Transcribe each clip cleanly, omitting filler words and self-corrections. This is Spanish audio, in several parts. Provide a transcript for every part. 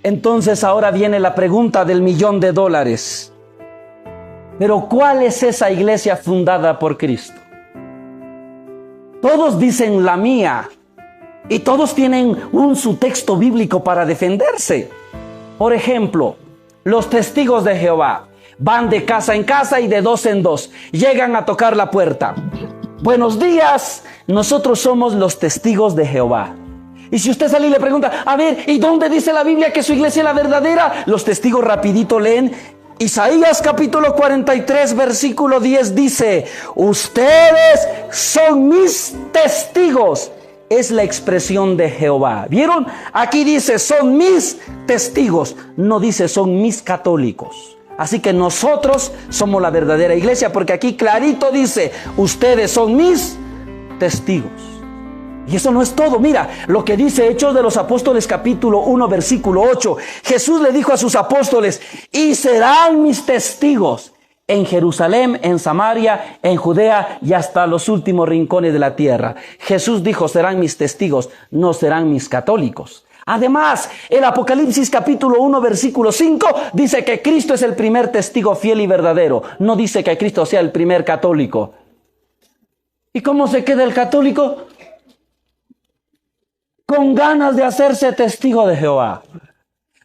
Entonces ahora viene la pregunta del $1.000.000. Pero ¿cuál es esa iglesia fundada por Cristo? Todos dicen la mía y todos tienen su texto bíblico para defenderse. Por ejemplo, los testigos de Jehová van de casa en casa y de dos en dos. Llegan a tocar la puerta. Buenos días, nosotros somos los testigos de Jehová. Y si usted sale y le pregunta, a ver, ¿y dónde dice la Biblia que su iglesia es la verdadera? Los testigos rapidito leen. Isaías capítulo 43 versículo 10 dice, ustedes son mis testigos. Es la expresión de Jehová. ¿Vieron? Aquí dice, son mis testigos. No dice, son mis católicos. Así que nosotros somos la verdadera iglesia, porque aquí clarito dice, ustedes son mis testigos. Y eso no es todo. Mira lo que dice Hechos de los Apóstoles capítulo 1 versículo 8. Jesús le dijo a sus apóstoles, y serán mis testigos en Jerusalén, en Samaria, en Judea y hasta los últimos rincones de la tierra. Jesús dijo, serán mis testigos, no serán mis católicos. Además, el Apocalipsis capítulo 1 versículo 5 dice que Cristo es el primer testigo fiel y verdadero. No dice que Cristo sea el primer católico. ¿Y cómo se queda el católico? Con ganas de hacerse testigo de Jehová.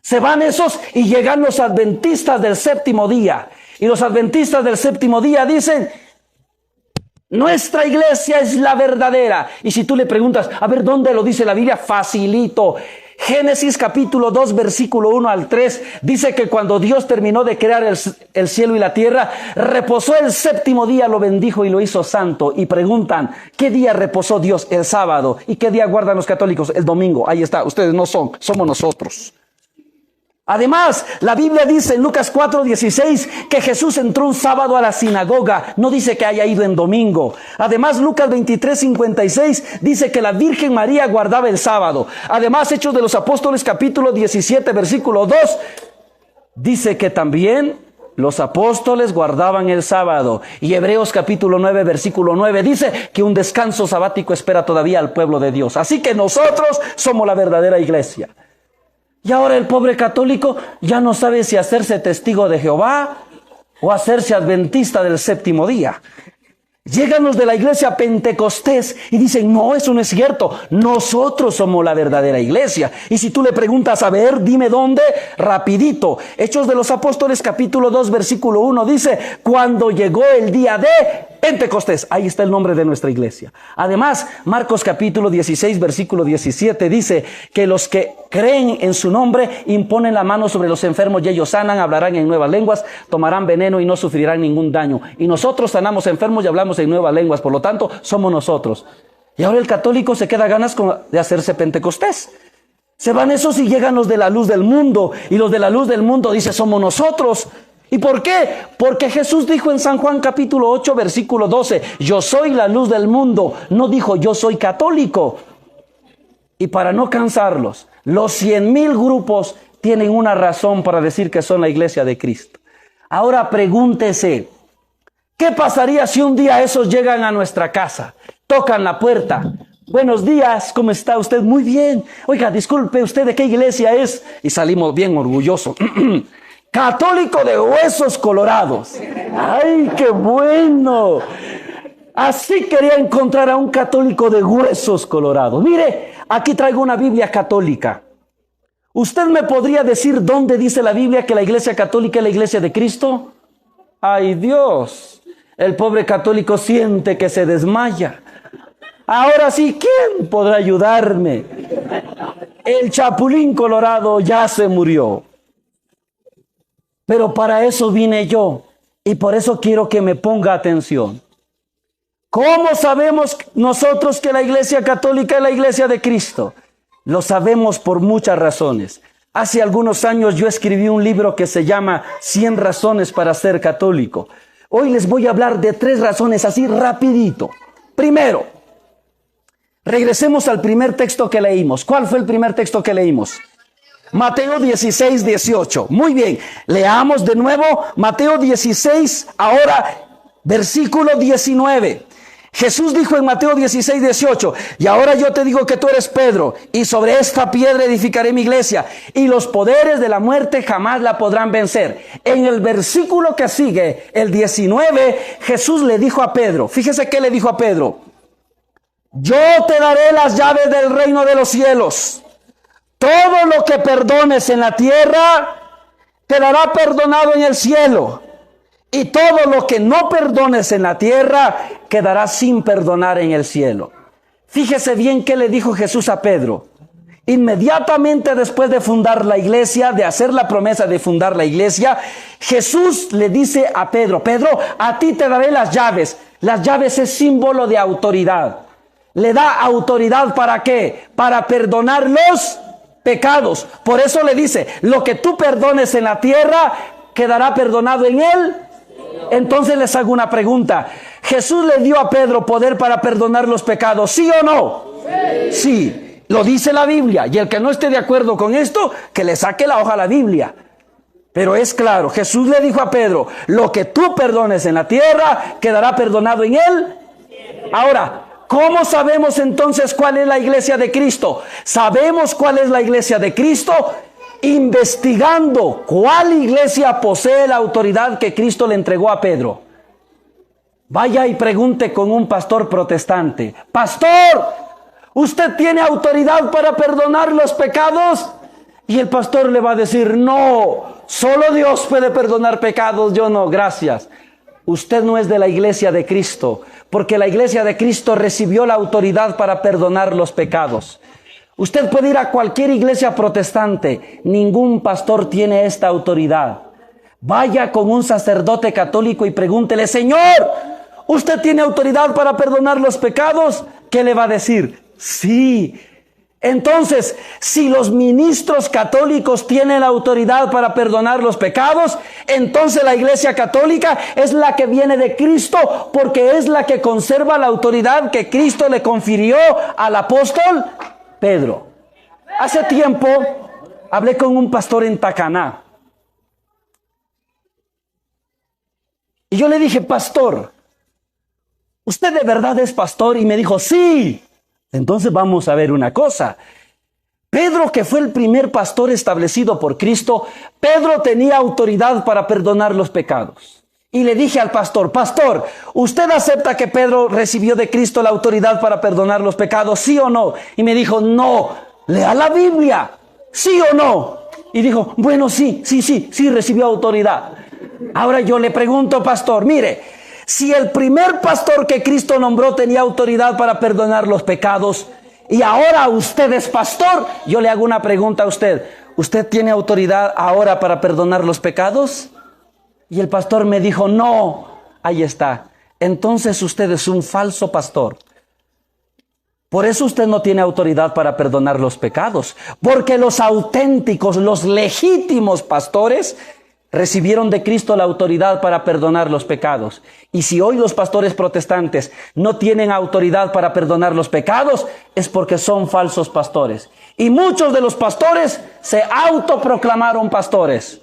Se van esos y llegan los adventistas del séptimo día. Y los adventistas del séptimo día dicen, nuestra iglesia es la verdadera. Y si tú le preguntas, a ver, ¿dónde lo dice la Biblia? Facilito. Génesis capítulo 2 versículo 1 al 3 dice que cuando Dios terminó de crear el cielo y la tierra, reposó el séptimo día, lo bendijo y lo hizo santo. Y preguntan, ¿qué día reposó Dios? El sábado. ¿Y qué día guardan los católicos? El domingo. Ahí está, ustedes no son, somos nosotros. Además, la Biblia dice en Lucas 4:16 que Jesús entró un sábado a la sinagoga. No dice que haya ido en domingo. Además, Lucas 23:56 dice que la Virgen María guardaba el sábado. Además, Hechos de los Apóstoles capítulo 17 versículo 2 dice que también los apóstoles guardaban el sábado. Y Hebreos capítulo 9 versículo 9 dice que un descanso sabático espera todavía al pueblo de Dios. Así que nosotros somos la verdadera iglesia. Y ahora el pobre católico ya no sabe si hacerse testigo de Jehová o hacerse adventista del séptimo día. Llegan los de la iglesia Pentecostés y dicen, no, eso no es cierto. Nosotros somos la verdadera iglesia. Y si tú le preguntas, a ver, dime dónde, rapidito. Hechos de los Apóstoles capítulo 2 versículo 1 dice, cuando llegó el día de Pentecostés. Ahí está el nombre de nuestra iglesia. Además, Marcos capítulo 16 versículo 17 dice que los que creen en su nombre imponen la mano sobre los enfermos y ellos sanan, hablarán en nuevas lenguas, tomarán veneno y no sufrirán ningún daño. Y nosotros sanamos enfermos y hablamos en nuevas lenguas, por lo tanto, somos nosotros. Y ahora el católico se queda ganas de hacerse Pentecostés. Se van esos y llegan los de la luz del mundo. Y los de la luz del mundo dicen, somos nosotros. ¿Y por qué? Porque Jesús dijo en San Juan capítulo 8 versículo 12, yo soy la luz del mundo. No dijo, yo soy católico. Y para no cansarlos, los 100,000 grupos tienen una razón para decir que son la iglesia de Cristo. Ahora pregúntese, ¿qué pasaría si un día esos llegan a nuestra casa, tocan la puerta? Buenos días, ¿cómo está usted? Muy bien. Oiga, disculpe, ¿usted de qué iglesia es? Y salimos bien orgullosos. Católico de huesos colorados. ¡Ay, qué bueno! Así quería encontrar a un católico de huesos colorados. Mire, aquí traigo una Biblia católica. ¿Usted me podría decir dónde dice la Biblia que la iglesia católica es la iglesia de Cristo? ¡Ay, Dios! El pobre católico siente que se desmaya. Ahora sí, ¿quién podrá ayudarme? El chapulín colorado ya se murió. Pero para eso vine yo. Y por eso quiero que me ponga atención. ¿Cómo sabemos nosotros que la iglesia católica es la iglesia de Cristo? Lo sabemos por muchas razones. Hace algunos años yo escribí un libro que se llama 100 razones para ser católico. Hoy les voy a hablar de 3 razones así rapidito. Primero, regresemos al primer texto que leímos. ¿Cuál fue el primer texto que leímos? Mateo 16, 18. Muy bien, leamos de nuevo Mateo 16, ahora versículo 19. Jesús dijo en Mateo 16:18, y ahora yo te digo que tú eres Pedro, y sobre esta piedra edificaré mi iglesia, y los poderes de la muerte jamás la podrán vencer. En el versículo que sigue, el 19, Jesús le dijo a Pedro, fíjese qué le dijo a Pedro: yo te daré las llaves del reino de los cielos. Todo lo que perdones en la tierra, quedará perdonado en el cielo. Y todo lo que no perdones en la tierra, quedará sin perdonar en el cielo. Fíjese bien qué le dijo Jesús a Pedro. Inmediatamente después de fundar la iglesia, de hacer la promesa de fundar la iglesia, Jesús le dice a Pedro: Pedro, a ti te daré las llaves. Las llaves es símbolo de autoridad. Le da autoridad ¿para qué? Para perdonar los pecados. Por eso le dice: lo que tú perdones en la tierra, quedará perdonado en él. Entonces les hago una pregunta: ¿Jesús le dio a Pedro poder para perdonar los pecados, sí o no? Sí, lo dice la Biblia. Y el que no esté de acuerdo con esto, que le saque la hoja a la Biblia. Pero es claro, Jesús le dijo a Pedro: lo que tú perdones en la tierra, quedará perdonado en él. Ahora, ¿cómo sabemos entonces cuál es la iglesia de Cristo? Sabemos cuál es la iglesia de Cristo investigando cuál iglesia posee la autoridad que Cristo le entregó a Pedro. Vaya y pregunte con un pastor protestante: pastor, ¿usted tiene autoridad para perdonar los pecados? Y el pastor le va a decir: no, solo Dios puede perdonar pecados, yo no, gracias. Usted no es de la iglesia de Cristo, porque la iglesia de Cristo recibió la autoridad para perdonar los pecados. Usted puede ir a cualquier iglesia protestante, ningún pastor tiene esta autoridad. Vaya con un sacerdote católico y pregúntele: Señor, ¿usted tiene autoridad para perdonar los pecados? ¿Qué le va a decir? Sí. Entonces, si los ministros católicos tienen la autoridad para perdonar los pecados, entonces la iglesia católica es la que viene de Cristo, porque es la que conserva la autoridad que Cristo le confirió al apóstol Pedro. Hace tiempo hablé con un pastor en Tacaná. Y yo le dije: pastor, ¿usted de verdad es pastor? Y me dijo: sí. Entonces vamos a ver una cosa. Pedro, que fue el primer pastor establecido por Cristo, Pedro tenía autoridad para perdonar los pecados. Y le dije al pastor: pastor, ¿usted acepta que Pedro recibió de Cristo la autoridad para perdonar los pecados, sí o no? Y me dijo: no, lea la Biblia, ¿sí o no? Y dijo: bueno, sí, recibió autoridad. Ahora yo le pregunto, pastor, mire, si el primer pastor que Cristo nombró tenía autoridad para perdonar los pecados, y ahora usted es pastor, yo le hago una pregunta a usted: ¿usted tiene autoridad ahora para perdonar los pecados? Y el pastor me dijo: no. Ahí está. Entonces usted es un falso pastor. Por eso usted no tiene autoridad para perdonar los pecados. Porque los auténticos, los legítimos pastores recibieron de Cristo la autoridad para perdonar los pecados. Y si hoy los pastores protestantes no tienen autoridad para perdonar los pecados, es porque son falsos pastores. Y muchos de los pastores se autoproclamaron pastores.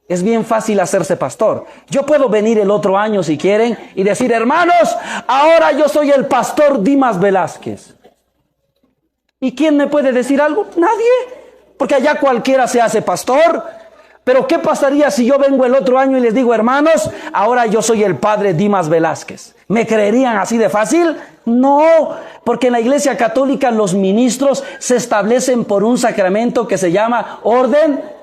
Es bien fácil hacerse pastor. Yo puedo venir el otro año, si quieren, y decir: hermanos, ahora yo soy el pastor Dimas Velázquez. ¿Y quién me puede decir algo? Nadie. Porque allá cualquiera se hace pastor. Pero ¿qué pasaría si yo vengo el otro año y les digo: hermanos, ahora yo soy el padre Dimas Velázquez? ¿Me creerían así de fácil? No, porque en la iglesia católica los ministros se establecen por un sacramento que se llama orden